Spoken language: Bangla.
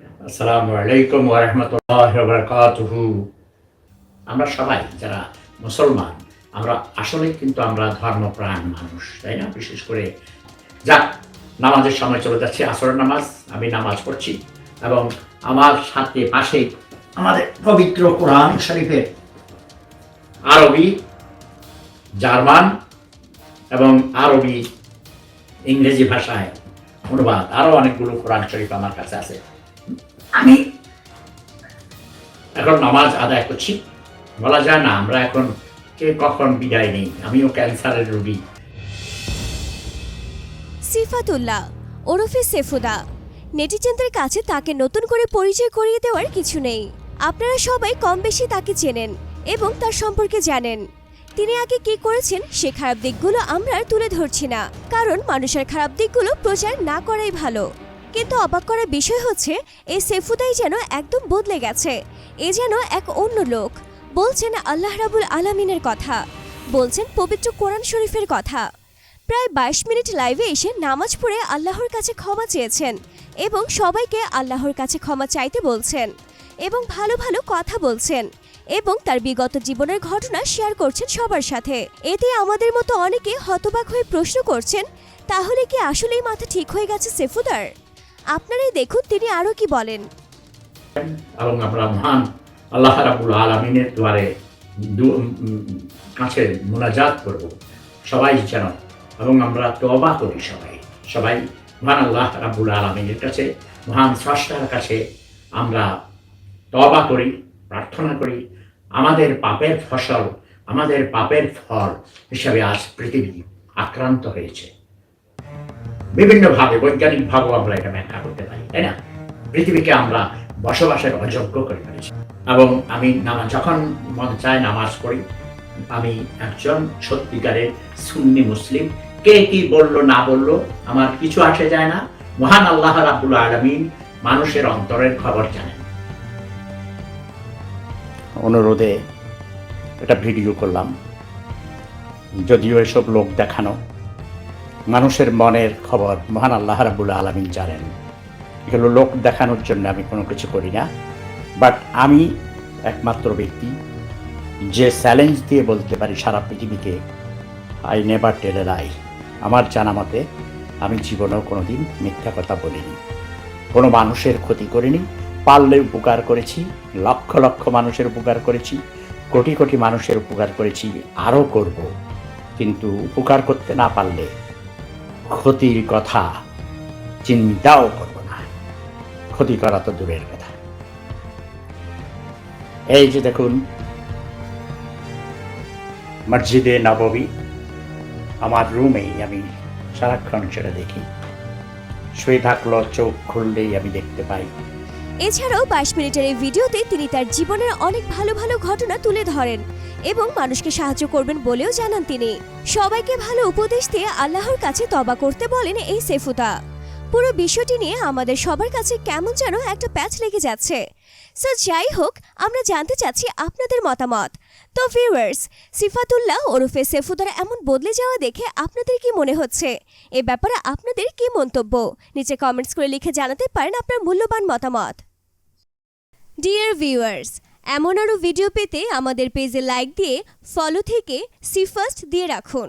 আসসালামু আলাইকুম ওয়া রাহমাতুল্লাহি ওয়া বারাকাতুহু। আমরা সবাই যারা মুসলমান, আমরা আসলেই কিন্তু আমরা ধর্মপ্রাণ মানুষ, তাই না? বিশেষ করে যাক, নামাজের সময় চলে যাচ্ছে, আসরের নামাজ। আমি নামাজ পড়ছি এবং আমার সাথে পাশেই আমাদের পবিত্র কোরআন শরীফের আরবি, জার্মান এবং আরবি, ইংরেজি ভাষায় অনুবাদ আরও অনেকগুলো কোরআন শরীফ আমার কাছে আছে। আমি এখন নামাজ আদায় করছি। বলা যায় না আমরা এখন কে কখন বিদায় নেই। আমিও ক্যান্সারের রোগী। সিফাতুল্লাহ ওরফে সেফুদা। নেটিজেনদের কাছে তাকে নতুন করে পরিচয় করিয়ে দেওয়ার কিছু নেই। আপনারা সবাই কম বেশি তাকে চেনেন এবং তার সম্পর্কে জানেন। তিনি আগে কি করেছেন সে খারাপ দিকগুলো আমরা আর তুলে ধরছি না, কারণ মানুষের খারাপ দিকগুলো প্রচার না করাই ভালো। কিন্তু অবাক করার বিষয় হচ্ছে এই সেফুদাই যেন একদম বদলে গেছে। এ যেন এক অন্য লোক। বলছেন আল্লাহ রাব্বুল আলামিনের কথা, বলছেন পবিত্র কোরআন শরীফের কথা। প্রায় 22 মিনিট লাইভে এসে নামাজ পড়ে আল্লাহর কাছে ক্ষমা চেয়েছেন এবং সবাইকে আল্লাহর কাছে ক্ষমা চাইতে বলছেন এবং ভালো ভালো কথা বলছেন এবং তার বিগত জীবনের ঘটনা শেয়ার করছেন সবার সাথে। এতে আমাদের মতো অনেকে হতবাক হয়ে প্রশ্ন করছেন, তাহলে কি আসলেই মাথা ঠিক হয়ে গেছে সেফুদার? আপনারাই দেখুন তিনি আরও কি বলেন। এবং আমরা মহান আল্লাহ রাব্বুল আলামিনের দুয়ারে কাছে মুনাজাত করব সবাই যেন, এবং আমরা তওবা করি সবাই মহান আল্লাহ রাব্বুল আলামিনের কাছে, মহান স্রষ্টার কাছে আমরা তওবা করি, প্রার্থনা করি। আমাদের পাপের ফসল, আমাদের পাপের ফল হিসাবে আজ পৃথিবী আক্রান্ত হয়েছে। বিভিন্নভাবে বৈজ্ঞানিকভাবেও আমরা এটা ব্যাখ্যা করতে পারি, তাই না? পৃথিবীকে আমরা বসবাসের অযোগ্য করে ফেলেছি। এবং আমি যখন মন চায় নামাজ পড়ি। আমি একজন সত্যিকারের সুন্নি মুসলিম। কে কি বললো না বললো আমার কিছু আসে যায় না। মহান আল্লাহ রাব্বুল আলামিন মানুষের অন্তরের খবর জানেন। অনুরোধে এটা ভিডিও করলাম, যদিও এসব লোক দেখানো, মানুষের মনের খবর মহান আল্লাহ রাব্বুল আলামিন জানেন। এগুলো লোক দেখানোর জন্য আমি কোনো কিছু করি না। বাট আমি একমাত্র ব্যক্তি যে চ্যালেঞ্জ দিয়ে বলতে পারি সারা পৃথিবীকে, আই নেভার টেল এ লাই। আমার জানা মতে আমি জীবনেও কোনো দিন মিথ্যা কথা বলিনি, কোনো মানুষের ক্ষতি করিনি। পারলে উপকার করেছি, লক্ষ লক্ষ মানুষের উপকার করেছি, কোটি কোটি মানুষের উপকার করেছি, আরও করব। কিন্তু উপকার করতে না পারলে ক্ষতির কথা চিন্তাও করব না। ক্ষতি করা তো দূরের কথা। এই যে দেখুন মসজিদে নববী, আমার রুমেই আমি সারাক্ষণ সেটা দেখি। শুয়ে থাকলো চোখ খুললেই আমি দেখতে পাই। এছাড়াও 22 মিনিটের এই ভিডিওতে তিনি তার জীবনের অনেক ভালো ভালো ঘটনা তুলে ধরেন এবং মানুষকে সাহায্য করবেন বলেও জানান তিনি। সবাইকে ভালো উপদেশ দিয়ে আল্লাহর কাছে তওবা করতে বলেন এই সেফুদা। পুরো বিষয়টি নিয়ে আমাদের সবার কাছে কেমন যেন একটা প্যাচ লেগে যাচ্ছে। সো যাই হোক, আমরা জানতে চাচ্ছি আপনাদের মতামত। তো ভিউয়ার্স, সিফাতুল্লাহ ওরফে সেফুদার এমন বদলে যাওয়া দেখে আপনাদের কি মনে হচ্ছে? এ ব্যাপারে আপনাদের কি মন্তব্য? নিচে কমেন্টস করে লিখে জানাতে পারেন আপনার মূল্যবান মতামত। ডিয়ার ভিউয়ার্স, এমন আরও ভিডিও পেতে আমাদের পেজে লাইক দিয়ে ফলো থেকে সি ফার্স্ট দিয়ে রাখুন।